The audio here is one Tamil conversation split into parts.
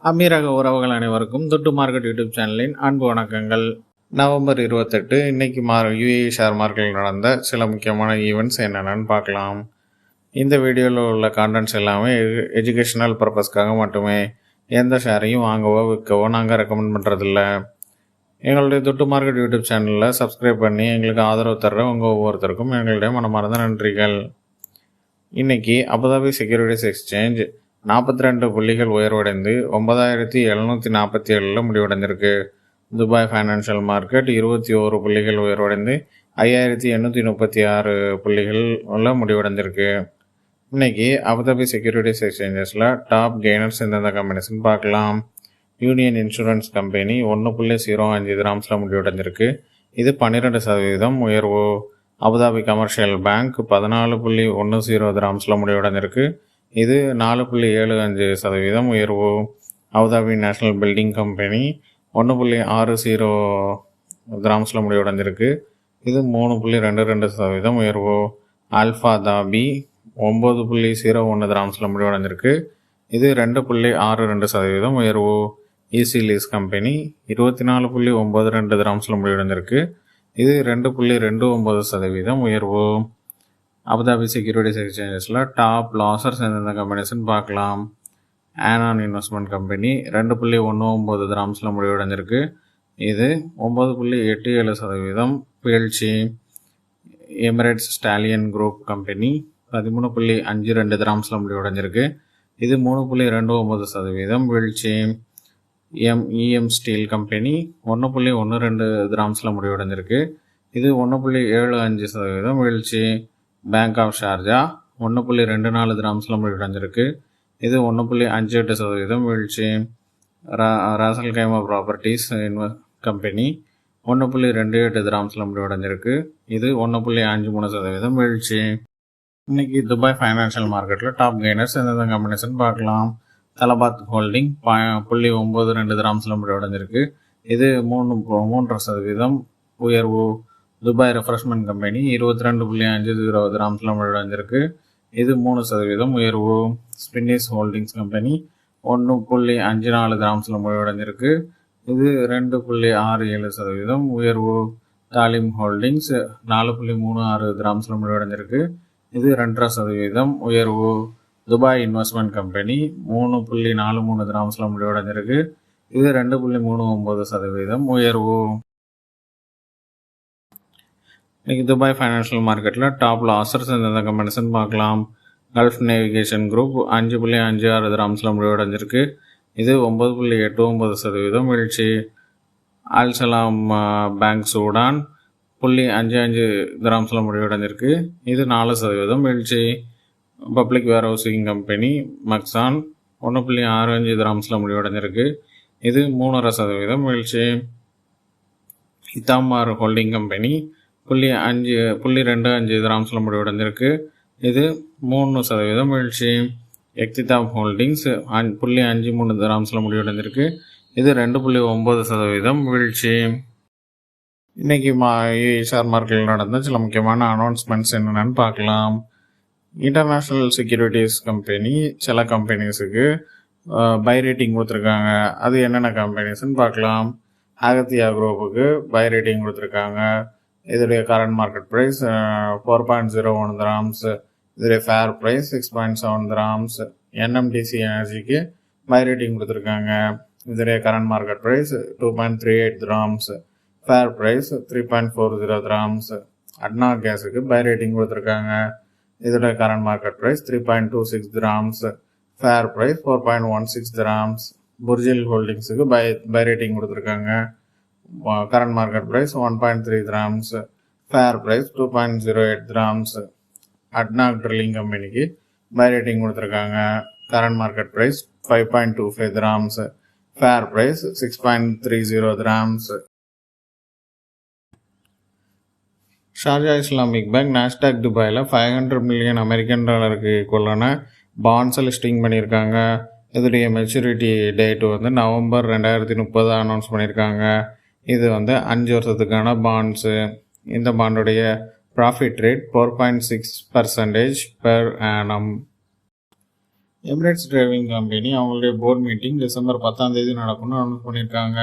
அமீரக உறவுகள் அனைவருக்கும் துட்டு மார்க்கெட் யூடியூப் சேனலின் அன்பு வணக்கங்கள். நவம்பர் 28 இன்னைக்கு யுஏஇ ஷேர் மார்க்கெட்டில் நடந்த சில முக்கியமான ஈவெண்ட்ஸ் என்னென்னு பார்க்கலாம். இந்த வீடியோவில் உள்ள கான்டென்ட்ஸ் எல்லாமே எஜுகேஷனல் பர்பஸ்க்காக மட்டுமே. எந்த ஷேரையும் வாங்கவோ விற்கவோ நாங்கள் ரெக்கமெண்ட் பண்ணுறதில்ல. எங்களுடைய துட்டு மார்க்கெட் யூடியூப் சேனலில் சப்ஸ்கிரைப் பண்ணி எங்களுக்கு ஆதரவு தர்ற உங்கள் ஒவ்வொருத்தருக்கும் எங்களுடைய மனமார்ந்த நன்றிகள். இன்றைக்கி அபுதாபி செக்யூரிட்டிஸ் எக்ஸ்சேஞ்ச் 42 புள்ளிகள் உயர்வடைந்து 9747 முடிவடைந்திருக்கு. துபாய் ஃபைனான்ஷியல் மார்க்கெட் 21 புள்ளிகள் உயர்வடைந்து 5836 புள்ளிகள் முடிவடைந்திருக்கு. இன்றைக்கி அபுதாபி செக்யூரிட்டிஸ் எக்ஸ்சேஞ்சஸில் டாப் கெய்னர்ஸ் எந்தெந்த கம்பெனிஸ்ன்னு பார்க்கலாம். யூனியன் இன்சூரன்ஸ் கம்பெனி 1.05 திராம்ஸில் முடிவடைந்திருக்கு. இது 12% உயர்வு. அபுதாபி கமர்ஷியல் பேங்க் 14.10 திராம்ஸில் முடிவடைந்திருக்கு. இது 4.75% உயர்வு. அபுதாபி நேஷனல் பில்டிங் கம்பெனி 1.60 திராம்ஸில் முடிவடைந்திருக்கு. இது 3.22% உயர்வு. ஆல்ஃபா தாபி 9.01 திராம்ஸில் முடிவடைந்திருக்கு. இது 2.62% உயர்வு. ஈசி லீஸ் கம்பெனி 24.92 திராம்ஸில் முடிவடைந்திருக்கு. இது 2.29% உயர்வு. அபுதாபி செக்யூரிட்டிஸ் எக்ஸ்சேஞ்சஸில் டாப் லாசர்ஸ் எந்தெந்த கம்பெனிஸ்ன்னு பார்க்கலாம். ஆனான் இன்வெஸ்ட்மெண்ட் கம்பெனி 2.19 திராம்ஸில் முடிவடைந்திருக்கு. இது 9.87% வீழ்ச்சி. எமிரேட்ஸ் ஸ்டாலியன் குரூப் கம்பெனி 13.52 திராம்ஸில் முடிவடைஞ்சிருக்கு. இது 3.29% வீழ்ச்சி. இஎம் ஸ்டீல் கம்பெனி 1.12 திராம்ஸில் முடிவடைஞ்சிருக்கு. இது 1.75% வீழ்ச்சி. பேங்க் ஆஃப் ஷார்ஜா 1.24 திராம்ஸில் முடிவடைஞ்சிருக்கு. இது 1.58% வீழ்ச்சி. ராசல் கைமா ப்ராப்பர்ட்டிஸ் கம்பெனி 1.28 திராம்ஸில் முடிவடைஞ்சிருக்கு. இது 1.53% வீழ்ச்சி. இன்றைக்கி துபாய் ஃபைனான்ஷியல் மார்க்கெட்டில் டாப் கெய்னர்ஸ் எந்தெந்த கம்பெனிஸ்ன்னு பார்க்கலாம். தலபாத் ஹோல்டிங் 0.92 திராம்ஸில் முடிவடைஞ்சிருக்கு. இது 3% உயர்வு. துபாய் ரெஃப்ரெஷ்மெண்ட் கம்பெனி 22.50 திராம்ஸில் முடிவடைஞ்சிருக்கு. இது 3% உயர்வு. ஸ்பின்னிஸ் ஹோல்டிங்ஸ் கம்பெனி 1.54 திராம்ஸில் முடிவடைஞ்சிருக்கு. இது 2.67% உயர்வு. தாலிம் ஹோல்டிங்ஸ் 4.36 திராம்ஸில் முடிவடைஞ்சிருக்கு. இது 2% உயர்வு. துபாய் இன்வெஸ்ட்மெண்ட் கம்பெனி 3.43 திராம்ஸில் முடிவடைஞ்சிருக்கு. இது 2.39% உயர்வு. இன்றைக்கி துபாய் ஃபைனான்ஷியல் மார்க்கெட்டில் டாப் லாசர்ஸ் எந்தெந்த கம்பெனிஸ்ன்னு பார்க்கலாம். கல்ஃப் நேவிகேஷன் குரூப் 5.56 திராம்ஸில் முடிவடைஞ்சிருக்கு. இது 9.89% வீழ்ச்சி. அல்சலாம் பேங்க் சூடான் 0.55 திராம்ஸில் முடிவடைஞ்சிருக்கு. இது 4% வீழ்ச்சி. பப்ளிக் வேர்ஹவுசிங் கம்பெனி மக்சான் 1.65 திராம்ஸில் முடிவடைஞ்சிருக்கு. இது 3% வீழ்ச்சி. இத்தாமார் ஹோல்டிங் கம்பெனி 0.25 திராம்ஸில் முடிவடைஞ்சிருக்கு. இது 3% வீழ்ச்சி. எக்திதாப் ஹோல்டிங்ஸ் 0.53 திராம்ஸில் முடிவடைஞ்சிருக்கு. இது 2.9% வீழ்ச்சி. இன்றைக்கி ஷேர் மார்க்கெட்டில் நடந்த சில முக்கியமான அனௌன்ஸ்மெண்ட்ஸ் என்னென்னு பார்க்கலாம். இன்டர்நேஷ்னல் செக்யூரிட்டிஸ் கம்பெனி சில கம்பெனிஸுக்கு பை ரேட்டிங் கொடுத்துருக்காங்க. அது என்னென்ன கம்பெனிஸ்ன்னு பார்க்கலாம். அகத்தியா குரூப்புக்கு பை ரேட்டிங் கொடுத்துருக்காங்க. இதோடைய கரண்ட் மார்க்கெட் ப்ரைஸ் 4.01 திராம்ஸ். இதோடைய ஃபேர் ப்ரைஸ் 6.7 திராம்ஸ். என்எம்டிசி எனர்ஜிக்கு பை ரேட்டிங் கொடுத்துருக்காங்க. இதோடைய current market price 2.38 dirhams. Fair price 3.40 dirhams. ADNOC கேஸுக்கு பை ரேட்டிங் கொடுத்துருக்காங்க. இதோடைய current market price 3.26 dirhams. Fair price 4.16 dirhams. Burjeel ஹோல்டிங்ஸுக்கு பை ரேட்டிங் கொடுத்துருக்காங்க. Current market price 1.3 dirhams. Fair price 2.08 dirhams. ADNOC drilling கம்பெனிக்கு பை ரேட்டிங் கொடுத்துருக்காங்க. Current market price 5.25 dirhams. Fair price 6.30 திராம்ஸ். ஷார்ஜா இஸ்லாமிக் பேங்க் நாஸ்டாக் துபாயில் $500 மில்லியன் ஈக்குவலான பாண்ட்ஸை லிஸ்டிங் பண்ணியிருக்காங்க. இதோடைய மெச்சூரிட்டி டேட்டு நவம்பர் 2030 அனௌன்ஸ் பண்ணியிருக்காங்க. இது 5 வருஷத்துக்கான பாண்ட்ஸு. இந்த பாண்டுடைய profit rate 4.6% per annum. Emirates driving company அவங்களுடைய போர்ட் மீட்டிங் டிசம்பர் 10 நடக்கும்னு அனௌன்ஸ் பண்ணியிருக்காங்க.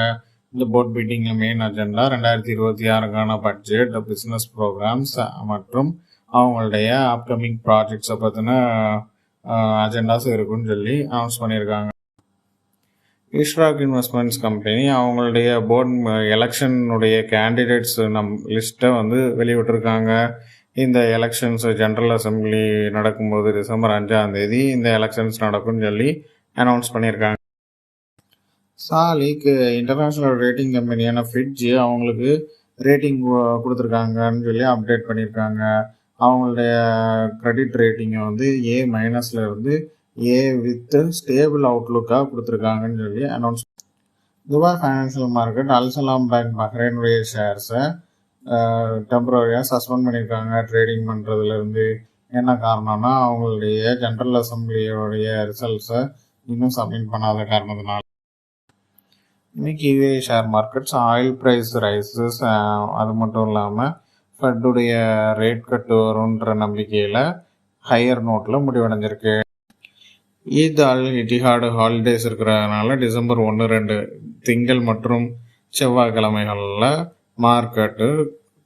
இந்த போர்ட் மீட்டிங்கில் மெயின் அஜெண்டா 2026க்கான பட்ஜெட், பிஸ்னஸ் ப்ரோக்ராம்ஸ் மற்றும் அவங்களுடைய அப்கமிங் ப்ராஜெக்ட்ஸை பற்றின அஜெண்டாஸ் இருக்குன்னு சொல்லி அனௌன்ஸ் பண்ணியிருக்காங்க. இஷ்ராக் இன்வெஸ்ட்மெண்ட்ஸ் கம்பெனி அவங்களுடைய போர்ட் எலெக்ஷனுடைய கேண்டிடேட்ஸ் லிஸ்ட்டை வெளியிட்டிருக்காங்க. இந்த எலெக்ஷன்ஸ் ஜென்ரல் அசம்பிளி நடக்கும்போது டிசம்பர் 5 இந்த எலெக்ஷன்ஸ் நடக்கும்னு சொல்லி அனௌன்ஸ் பண்ணியிருக்காங்க. சாலிக் இன்டர்நேஷ்னல் ரேட்டிங் கம்பெனியான ஃபிட்ஜ் அவங்களுக்கு ரேட்டிங் கொடுத்துருக்காங்கன்னு சொல்லி அப்டேட் பண்ணியிருக்காங்க. அவங்களுடைய கிரெடிட் ரேட்டிங்கை A- இருந்து A வித் ஸ்டேபிள் அவுட்லுக்காக கொடுத்துருக்காங்கன்னு சொல்லி announce. Dubai financial market Alsalam bank பஹ்ரைனுடைய ஷேர்ஸை டெம்பரரியாக சஸ்பெண்ட் பண்ணியிருக்காங்க ட்ரேடிங் பண்ணுறதுலேருந்து. என்ன காரணம்னா அவங்களுடைய ஜென்ரல் அசம்பிளியோடைய ரிசல்ட்ஸை இன்னும் சப்மிட் பண்ணாத காரணத்தினால. இன்னைக்கு UAE share markets oil price rises, அது மட்டும் இல்லாமல் ஃபெட்டுடைய ரேட் கட்டு வரும்ன்ற நம்பிக்கையில் ஹையர் நோட்டில் முடிவடைஞ்சிருக்கு. ஈத் அல் இட்டிஹாடு ஹாலிடேஸ் இருக்கிறதுனால டிசம்பர் 1-2 திங்கள் மற்றும் செவ்வாய்க்கிழமைகளில் மார்க்கெட்டு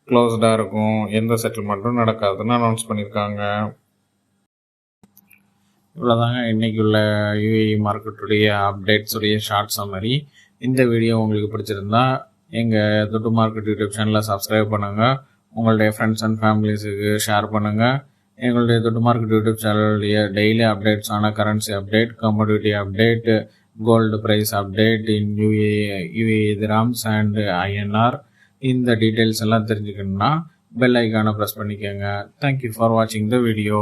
க்ளோஸ்டாக இருக்கும். எந்த செட்டில்மெண்ட்டும் நடக்காதுன்னு அனௌன்ஸ் பண்ணியிருக்காங்க. இவ்வளோதாங்க இன்றைக்கி உள்ள UAE மார்க்கெட்டுடைய அப்டேட்ஸுடைய ஷார்ட் சம்மரி. இந்த வீடியோ உங்களுக்கு பிடிச்சிருந்தா எங்கள் துட்டு மார்க்கெட் யூடியூப் சேனலை சப்ஸ்கிரைப் பண்ணுங்கள். உங்களுடைய ஃப்ரெண்ட்ஸ் அண்ட் ஃபேமிலிஸுக்கு ஷேர் பண்ணுங்கள். எங்களுடைய துட்டு மார்க்கெட் யூடியூப் சேனலுடைய டெய்லி அப்டேட்ஸான currency update, commodity update, gold price update in UAE dirhams and INR, இந்த டீட்டெயில்ஸ் எல்லாம் தெரிஞ்சுக்கணுன்னா பெல் ஐக்கானை ப்ரெஸ் பண்ணிக்கோங்க. தேங்க்யூ ஃபார் வாட்சிங் த வீடியோ.